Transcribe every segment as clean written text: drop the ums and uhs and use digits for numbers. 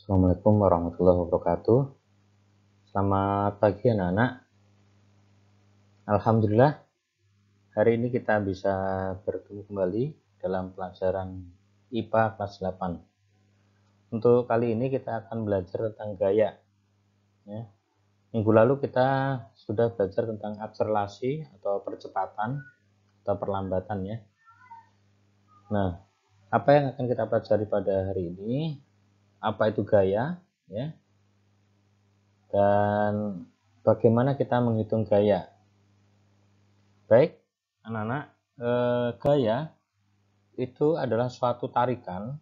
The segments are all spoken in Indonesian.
Assalamualaikum warahmatullahi wabarakatuh. Selamat pagi anak-anak. Alhamdulillah, hari ini kita bisa bertemu kembali dalam pelajaran IPA kelas 8. Untuk kali ini kita akan belajar tentang gaya. Ya. Minggu lalu kita sudah belajar tentang akselerasi atau percepatan atau perlambatan ya. Nah, apa yang akan kita pelajari pada hari ini? Apa itu gaya? Ya. Dan bagaimana kita menghitung gaya? Baik, anak-anak, gaya itu adalah suatu tarikan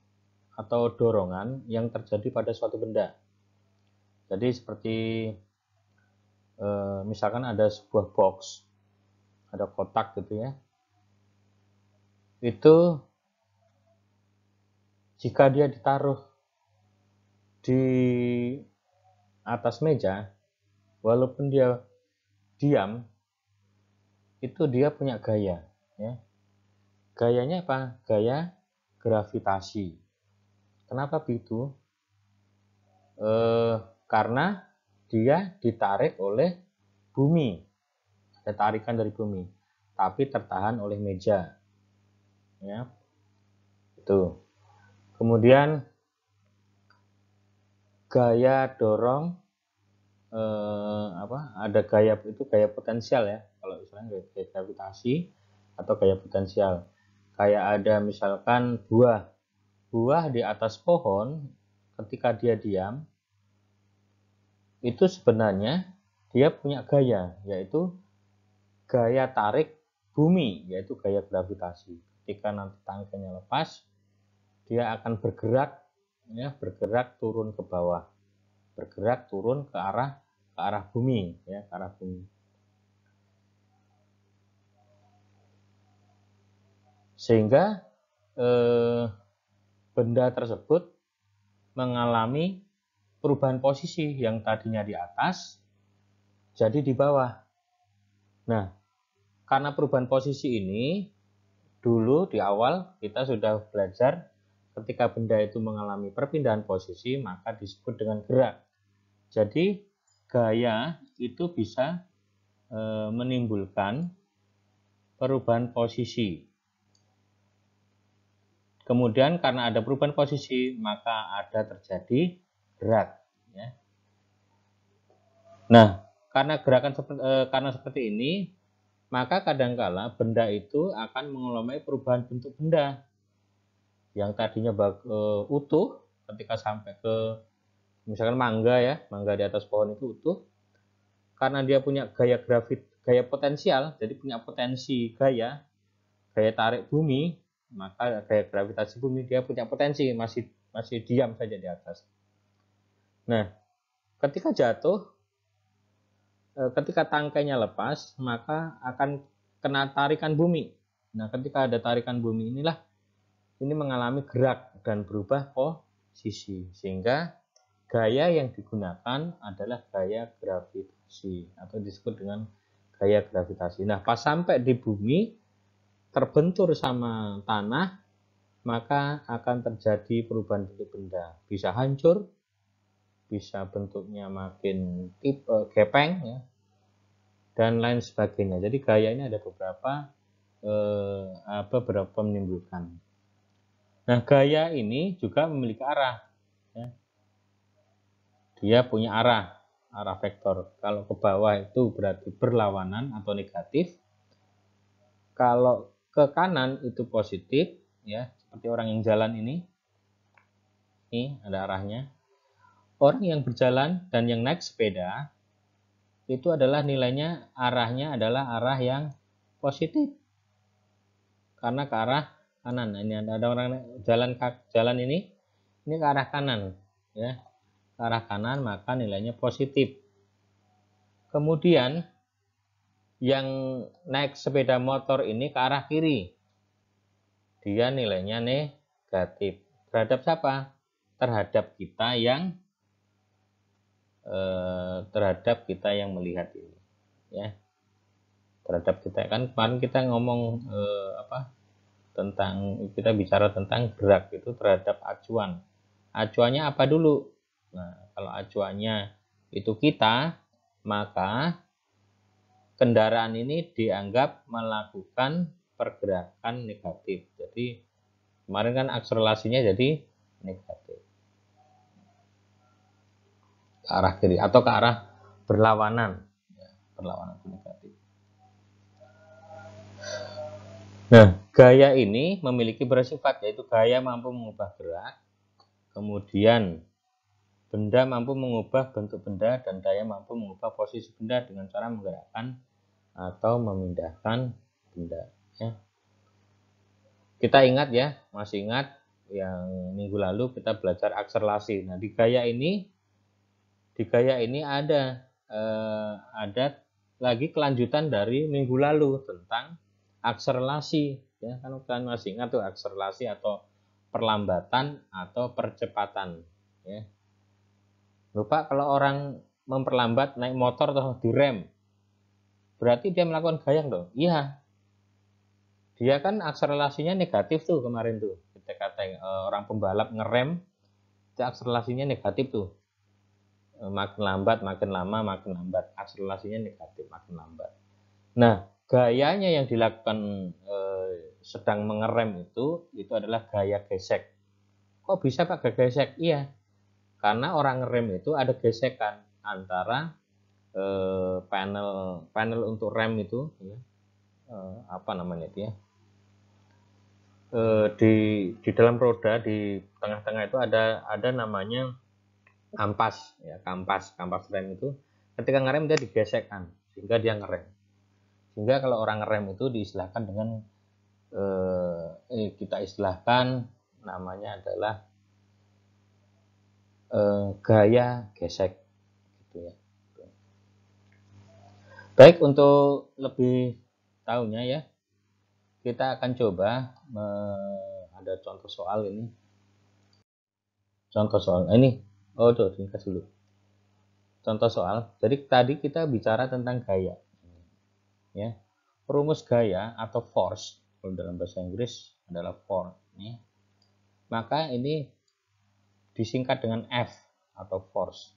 atau dorongan yang terjadi pada suatu benda. Jadi seperti misalkan ada sebuah box, ada kotak gitu ya. Itu jika dia ditaruh di atas meja, walaupun dia diam, itu dia punya gaya. Ya. Gayanya apa? Gaya gravitasi. Kenapa begitu? Karena dia ditarik oleh bumi, ada tarikan dari bumi, tapi tertahan oleh meja, ya. Itu. Kemudian gaya dorong, ada gaya itu gaya potensial ya, kalau misalnya gaya gravitasi atau gaya potensial. Kayak ada misalkan buah di atas pohon, ketika dia diam, itu sebenarnya dia punya gaya, yaitu gaya tarik bumi, yaitu gaya gravitasi. Ketika nanti tangkainya lepas, dia akan bergerak, ya, bergerak turun ke bawah, bergerak turun ke arah bumi, ya, ke arah bumi. Sehingga benda tersebut mengalami perubahan posisi yang tadinya di atas jadi di bawah. Nah, karena perubahan posisi ini dulu di awal kita sudah belajar ketika benda itu mengalami perpindahan posisi maka disebut dengan gerak. Jadi gaya itu bisa menimbulkan perubahan posisi. Kemudian karena ada perubahan posisi maka ada terjadi gerak. Ya. Nah, karena seperti ini, maka kadangkala benda itu akan mengalami perubahan bentuk benda yang tadinya utuh ketika sampai ke misalkan mangga ya, mangga di atas pohon itu utuh, karena dia punya gaya potensial, jadi punya potensi gaya tarik bumi, maka gaya gravitasi bumi dia punya potensi masih diam saja di atas. Nah, ketika jatuh, ketika tangkainya lepas, maka akan kena tarikan bumi. Nah, ketika ada tarikan bumi inilah ini mengalami gerak dan berubah posisi, sehingga gaya yang digunakan adalah gaya gravitasi atau disebut dengan gaya gravitasi. Nah, pas sampai di bumi terbentur sama tanah, maka akan terjadi perubahan bentuk benda. Bisa hancur, bisa bentuknya makin gepeng, ya, dan lain sebagainya. Jadi gaya ini ada beberapa menimbulkan. Nah, gaya ini juga memiliki arah. Ya. Dia punya arah vektor. Kalau ke bawah itu berarti berlawanan atau negatif. Kalau ke kanan itu positif, ya, seperti orang yang jalan ini. Ini ada arahnya. Orang yang berjalan dan yang naik sepeda itu adalah nilainya, arahnya adalah arah yang positif. Karena ke arah kanan. Ini ada orang jalan ini ke arah kanan, ya. Ke arah kanan maka nilainya positif. Kemudian yang naik sepeda motor ini ke arah kiri, dia nilainya negatif. Terhadap siapa? Terhadap kita yang melihat ini, ya. Terhadap kita, kan kemarin kita ngomong kita bicara tentang gerak itu terhadap acuan. Acuannya apa dulu? Nah, kalau acuannya itu kita, maka kendaraan ini dianggap melakukan pergerakan negatif. Jadi kemarin kan akselerasinya jadi negatif ke arah kiri atau ke arah berlawanan, ya, berlawanan negatif. Nah, gaya ini memiliki bersifat, yaitu gaya mampu mengubah gerak, kemudian benda mampu mengubah bentuk benda, dan daya mampu mengubah posisi benda dengan cara menggerakkan atau memindahkan benda. Ya. Kita ingat ya, masih ingat yang minggu lalu kita belajar akselerasi. Nah, di gaya ini ada lagi kelanjutan dari minggu lalu tentang akselerasi. Ya, kan kalian masih ingat tuh akselerasi atau perlambatan atau percepatan. Ya. Lupa kalau orang memperlambat naik motor atau direm, berarti dia melakukan gaya dong? Iya. Dia kan akselerasinya negatif tuh kemarin tuh. Kita kata orang pembalap ngerem, itu akselerasinya negatif tuh. Makin lambat, makin lama, makin lambat. Akselerasinya negatif, makin lambat. Nah, gayanya yang dilakukan sedang mengerem itu adalah gaya gesek. Kok bisa Pak gaya gesek? Iya, karena orang ngerem itu ada gesekan antara panel untuk rem itu, ya, apa namanya itu ya? Di dalam roda di tengah-tengah itu ada namanya kampas, ya, kampas rem itu ketika ngerem dia digesekkan sehingga dia ngerem. Sehingga kalau orang ngerem itu diistilahkan dengan kita istilahkan namanya adalah gaya gesek, gitu ya. Baik, untuk lebih tahunya ya, kita akan coba ada contoh soal ini. Contoh soal ini, tuh ringkas dulu. Contoh soal. Jadi tadi kita bicara tentang gaya, ya. Rumus gaya atau force, kalau dalam bahasa Inggris adalah force, ya. Maka ini disingkat dengan F atau force.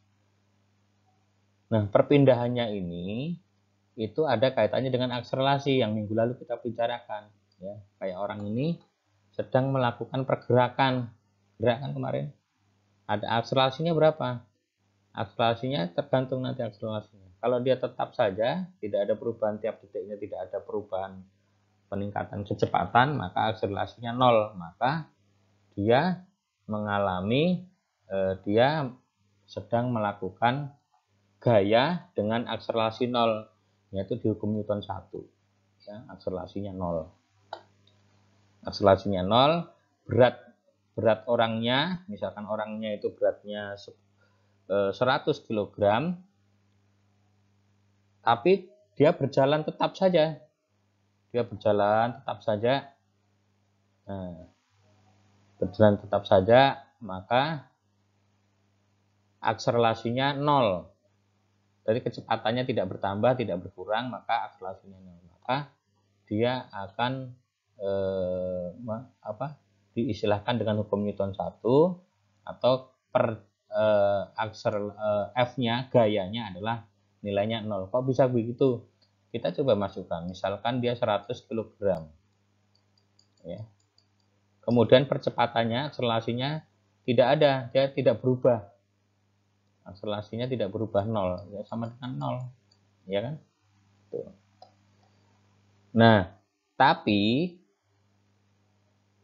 Nah, perpindahannya ini itu ada kaitannya dengan akselerasi yang minggu lalu kita bicarakan, ya. Kayak orang ini sedang melakukan pergerakan, gerakan kemarin. Ada akselerasinya berapa? Akselerasinya tergantung nanti akselerasinya. Kalau dia tetap saja, tidak ada perubahan tiap detiknya, tidak ada perubahan peningkatan kecepatan, maka akselerasinya 0. Maka dia mengalami, dia sedang melakukan gaya dengan akselerasi 0, yaitu dihukum Newton 1. Ya, akselerasinya 0. Akselerasinya 0, berat orangnya, misalkan orangnya itu beratnya 100 kg, tapi dia berjalan tetap saja. Nah, berjalan tetap saja, maka akselerasinya 0. Jadi kecepatannya tidak bertambah, tidak berkurang, maka akselerasinya 0. Maka dia akan diistilahkan dengan hukum Newton 1, atau F-nya, gayanya adalah nilainya 0. Kok bisa begitu? Kita coba masukkan, misalkan dia 100 kg. Ya. Kemudian percepatannya, akselerasinya tidak ada, dia tidak berubah. Akselerasinya tidak berubah 0, ya sama dengan 0. Ya kan? Tuh. Nah, tapi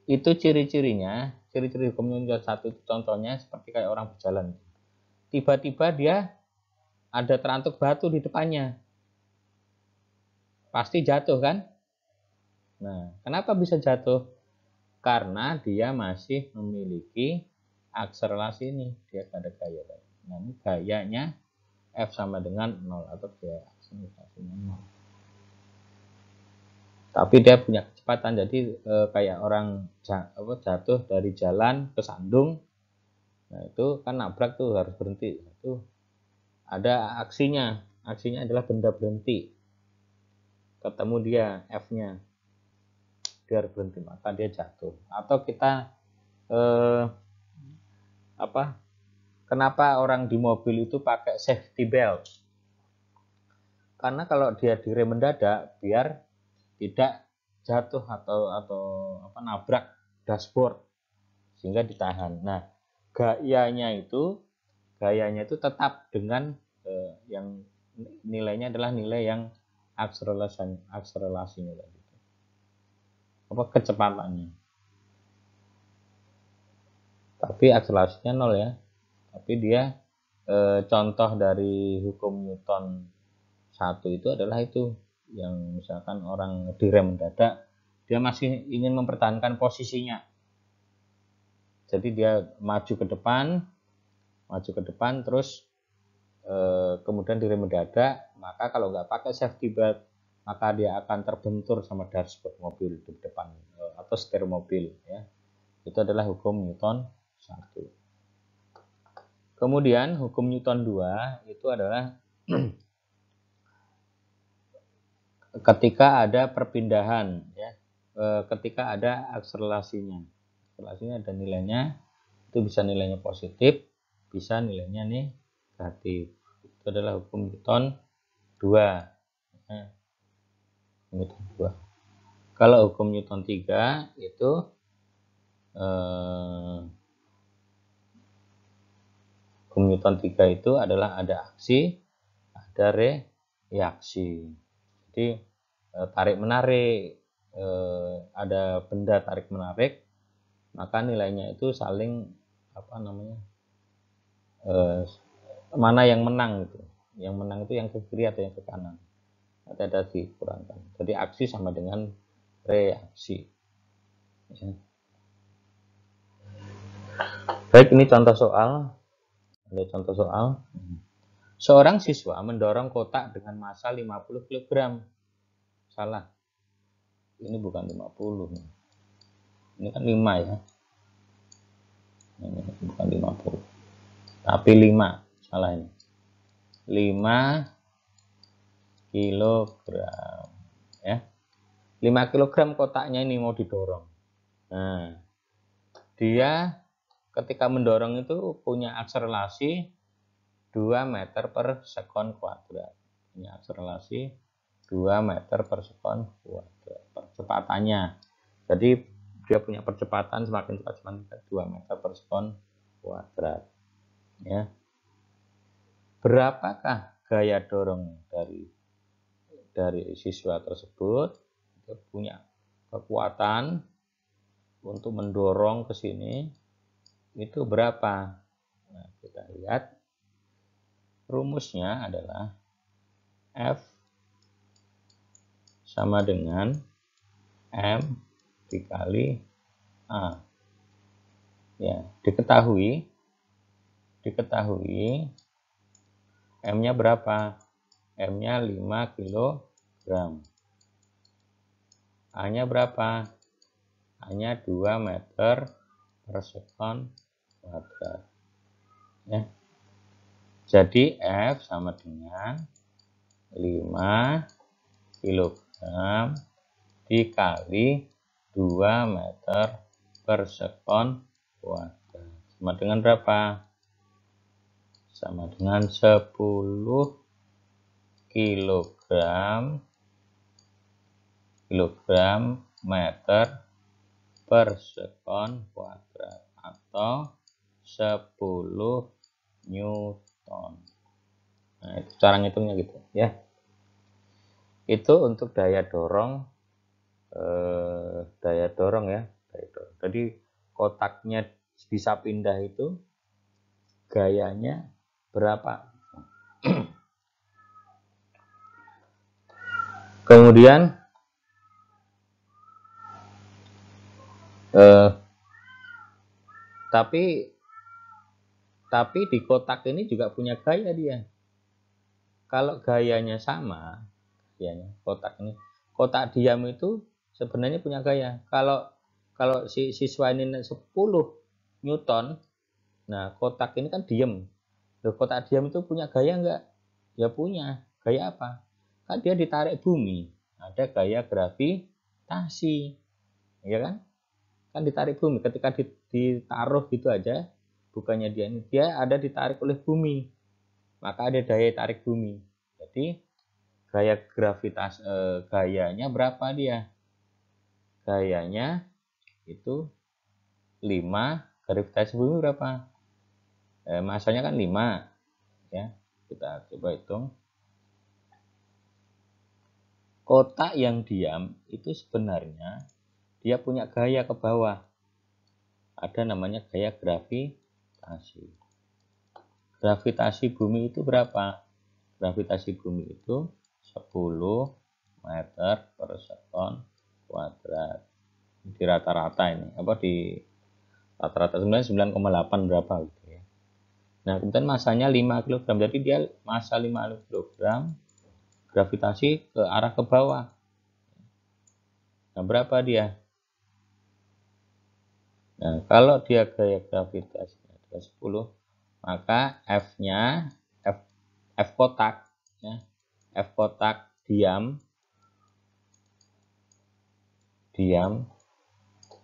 itu ciri-cirinya, ciri-ciri hukum Newton 1 itu contohnya seperti kayak orang berjalan. Tiba-tiba dia ada terantuk batu di depannya. Pasti jatuh kan? Nah, kenapa bisa jatuh? Karena dia masih memiliki akselerasi ini. Dia ada gaya. Nah, ini gayanya F sama dengan 0 atau gaya akselerasinya 0. Tapi dia punya kecepatan, jadi kayak orang jatuh dari jalan ke sandung. Nah, itu kan nabrak tuh, harus berhenti. Itu ada aksinya. Aksinya adalah benda berhenti. Ketemu dia F-nya. Dia harus berhenti, maka dia jatuh. Atau kita Kenapa orang di mobil itu pakai safety belt? Karena kalau dia direm mendadak biar tidak jatuh atau nabrak dashboard sehingga ditahan. Nah, gayanya itu tetap dengan yang nilainya adalah nilai yang akselerasinya tadi. Kecepatannya. Tapi akselerasinya 0 ya. Tapi dia contoh dari hukum Newton 1 itu adalah itu, yang misalkan orang direm mendadak, dia masih ingin mempertahankan posisinya. Jadi dia maju ke depan terus kemudian direm mendadak, maka kalau nggak pakai safety belt maka dia akan terbentur sama dashboard mobil di depan atau setir mobil ya. Itu adalah hukum Newton 1. Kemudian hukum Newton 2 itu adalah ketika ada perpindahan ya, ketika ada akselerasinya ada nilainya, itu bisa nilainya positif, bisa nilainya negatif. Itu adalah hukum Newton 2 ya. Newton 2. Kalau hukum Newton 3 itu hukum Newton 3 itu adalah ada aksi, ada reaksi. Jadi tarik menarik, ada benda tarik menarik, maka nilainya itu saling mana yang menang gitu. Yang menang itu yang ke kiri atau yang ke kanan. Ada dikurangkan. Jadi aksi sama dengan reaksi. Ya. Baik, ini contoh soal. Ada contoh soal. Seorang siswa mendorong kotak dengan massa 50 kg. Salah. Ini bukan 50. Ini kan 5 ya. Ini bukan 50. Tapi 5. Salah ini. 5 kilogram. Ya. 5 kg kotaknya ini mau didorong. Nah, dia ketika mendorong itu punya akselerasi 2 meter per sekon kuadrat. Punya akselerasi 2 meter per sekon kuadrat. Percepatannya. Jadi dia punya percepatan semakin cepat 2 meter per sekon kuadrat. Ya. Berapakah gaya dorong dari siswa tersebut? Dia punya kekuatan untuk mendorong ke sini itu berapa? Nah, kita lihat rumusnya adalah F sama dengan M dikali A. Ya, diketahui M-nya berapa? M-nya 5 kg. A-nya berapa? A-nya 2 meter per sekon kuadrat. Ya. Jadi F sama dengan 5 kg dikali 2 meter per sekon kuadrat. Sama dengan berapa? Sama dengan 10 kilogram meter per sekon kuadrat atau 10 Newton. Nah, itu cara ngitungnya gitu ya. Itu untuk daya dorong ya. Jadi kotaknya bisa pindah itu gayanya berapa. Kemudian tapi di kotak ini juga punya gaya dia. Kalau gayanya sama, kotak diam itu sebenarnya punya gaya. Kalau si siswa ini 10 Newton, nah kotak ini kan diam. Loh, kotak diam itu punya gaya enggak? Ya punya. Gaya apa? Kan dia ditarik bumi. Ada gaya gravitasi. Ya kan? Kan ditarik bumi. Ketika ditaruh gitu aja, bukannya dia ada ditarik oleh bumi, maka ada daya tarik bumi. Jadi gayanya berapa dia? Gayanya itu 5, gravitasi bumi berapa? Masanya kan 5 ya. Kita coba hitung. Kotak yang diam itu sebenarnya dia punya gaya ke bawah. Ada namanya gaya gravitasi. Gravitasi bumi itu berapa? Gravitasi bumi itu 10 meter per sekon kuadrat. Di rata-rata ini, di rata-rata 9,8 berapa gitu ya. Nah, kemudian masanya 5 kg. Jadi dia masa 5 kg, gravitasi ke arah ke bawah. Nah, berapa dia? Nah, kalau dia gaya gravitasinya adalah 10, maka F-nya, F kotak ya. F kotak diam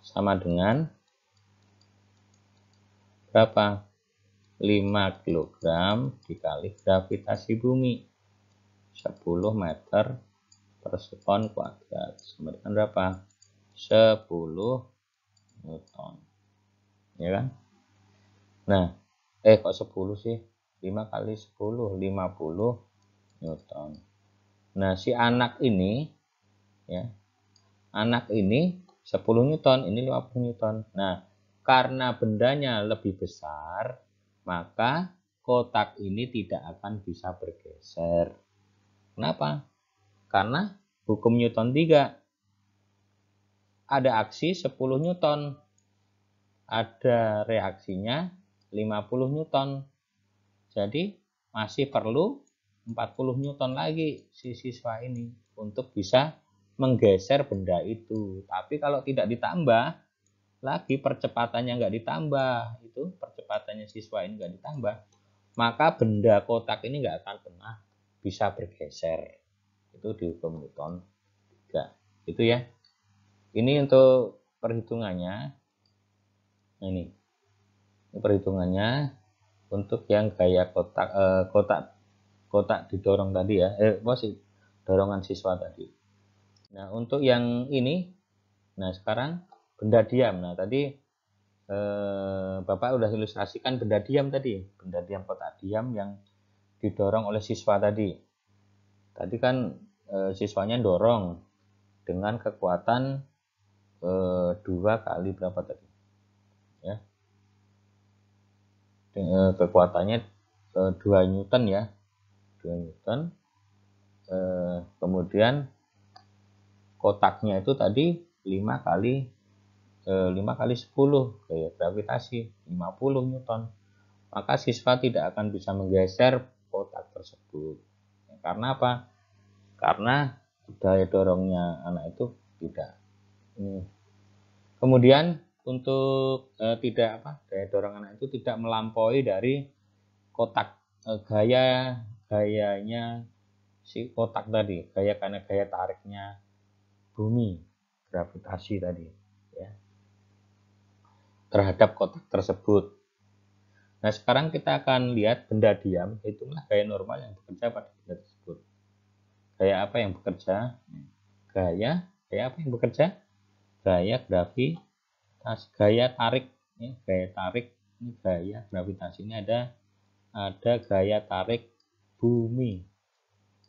sama dengan berapa? 5 kg dikali gravitasi bumi 10 meter per sekon kuadrat sama dengan berapa? 10 Newton, ya kan? Nah, kok 10 sih? 5 kali 10, 50 Newton. Nah, si anak ini, ya, 10 Newton, ini 50 Newton. Nah, karena bendanya lebih besar, maka kotak ini tidak akan bisa bergeser. Kenapa? Karena hukum Newton 3. Ada aksi 10 Newton, ada reaksinya 50 Newton. Jadi masih perlu 40 Newton lagi si siswa ini untuk bisa menggeser benda itu. Tapi kalau tidak ditambah lagi, percepatannya nggak ditambah, itu percepatannya siswa ini nggak ditambah, maka benda kotak ini nggak akan pernah bisa bergeser. Itu dihukum Newton 3. Itu ya. Ini untuk perhitungannya. Ini perhitungannya untuk yang gaya kotak didorong tadi ya. Dorongan siswa tadi. Nah, untuk yang ini, nah sekarang benda diam. Nah, tadi Bapak udah ilustrasikan benda diam tadi. Benda diam, kotak diam yang didorong oleh siswa tadi. Tadi kan siswanya dorong dengan kekuatan 2 kali berapa tadi? Ya. Kekuatannya 2 Newton ya. 2 Newton. Kemudian kotaknya itu tadi 5 kali 10 gaya gravitasi 50 Newton. Maka siswa tidak akan bisa menggeser kotak tersebut. Karena apa? Karena daya dorongnya anak itu tidak. Kemudian untuk daya dorong anak itu tidak melampaui dari kotak gayanya si kotak tadi, karena gaya tariknya bumi, gravitasi tadi ya, terhadap kotak tersebut. Nah, sekarang kita akan lihat benda diam, itulah gaya normal yang bekerja pada benda tersebut. Gaya apa yang bekerja? Gaya apa yang bekerja? Gaya gravitasi, gaya tarik ya, gaya tarik. Ini gaya gravitasi, ini ada gaya tarik bumi.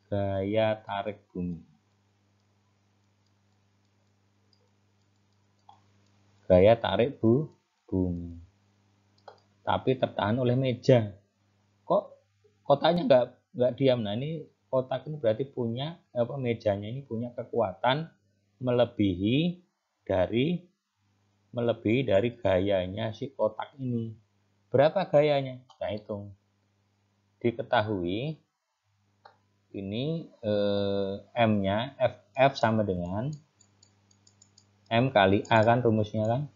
Gaya tarik bumi. Gaya tarik bumi. Tapi tertahan oleh meja. Kok kotaknya nggak diam? Nah, ini kotak ini berarti punya mejanya ini punya kekuatan melebihi dari gayanya si kotak ini. Berapa gayanya? Kita hitung. Diketahui ini M-nya F sama dengan M kali A kan rumusnya kan.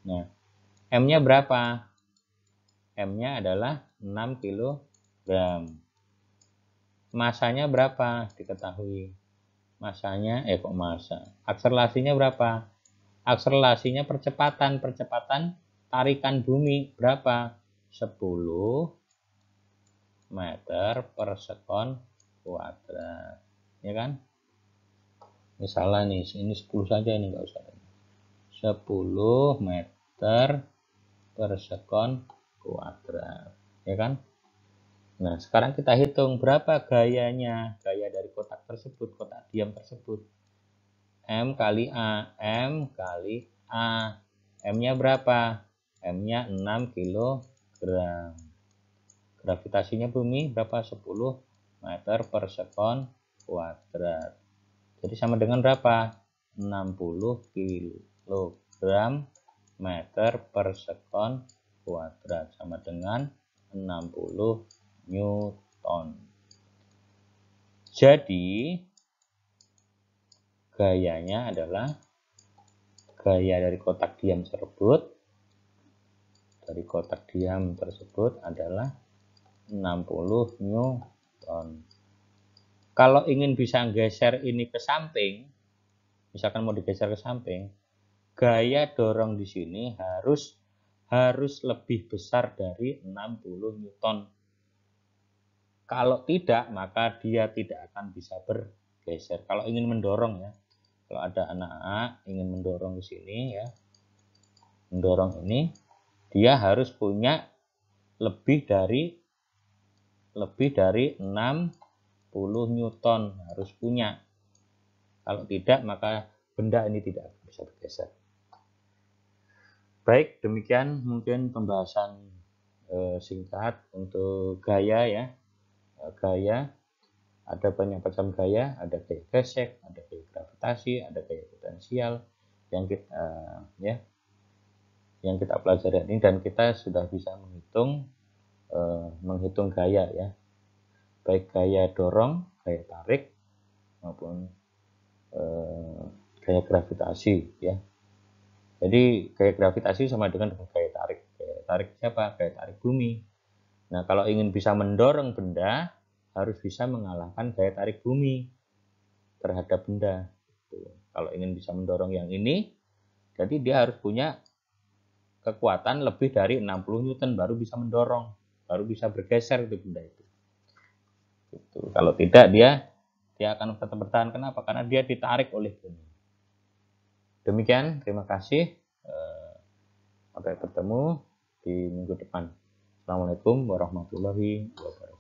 Nah, M-nya berapa? M-nya adalah 6 kg. Masanya berapa? Diketahui. Masanya akselerasinya berapa? Akselerasinya percepatan tarikan bumi berapa? 10 meter per sekon kuadrat, ya kan? Misalnya nih, ini 10 saja, ini enggak usah. 10 meter per sekon kuadrat, ya kan? Nah, sekarang kita hitung berapa gayanya, gaya dari kotak tersebut, kotak diam tersebut. M kali A, M kali A. M-nya berapa? M-nya 6 kg. Gravitasinya bumi berapa? 10 meter per sekon kuadrat. Jadi sama dengan berapa? 60 kg meter per sekon kuadrat, sama dengan 60 Newton. Jadi gayanya adalah, gaya dari kotak diam tersebut, adalah 60 Newton. Kalau ingin bisa geser ini ke samping, misalkan mau digeser ke samping, gaya dorong di sini harus lebih besar dari 60 Newton. Kalau tidak, maka dia tidak akan bisa bergeser. Kalau ingin mendorong, ya, kalau ada anak A ingin mendorong ke sini, ya, mendorong ini, dia harus punya lebih dari 60 Newton, harus punya. Kalau tidak, maka benda ini tidak bisa bergeser. Baik, demikian mungkin pembahasan singkat untuk gaya, ya. Gaya, ada banyak macam gaya, ada gaya gesek, ada gaya gravitasi, ada gaya potensial yang kita pelajari ini, dan kita sudah bisa menghitung gaya, ya, baik gaya dorong, gaya tarik, maupun gaya gravitasi, ya. Jadi gaya gravitasi sama dengan gaya tarik. Gaya tarik siapa? Gaya tarik bumi. Nah, kalau ingin bisa mendorong benda, harus bisa mengalahkan gaya tarik bumi terhadap benda. Kalau ingin bisa mendorong yang ini, jadi dia harus punya kekuatan lebih dari 60 Newton baru bisa mendorong, baru bisa bergeser itu benda itu. Kalau tidak, dia akan tetap bertahan. Kenapa? Karena dia ditarik oleh bumi. Demikian, terima kasih. Sampai bertemu di minggu depan. Assalamualaikum warahmatullahi wabarakatuh.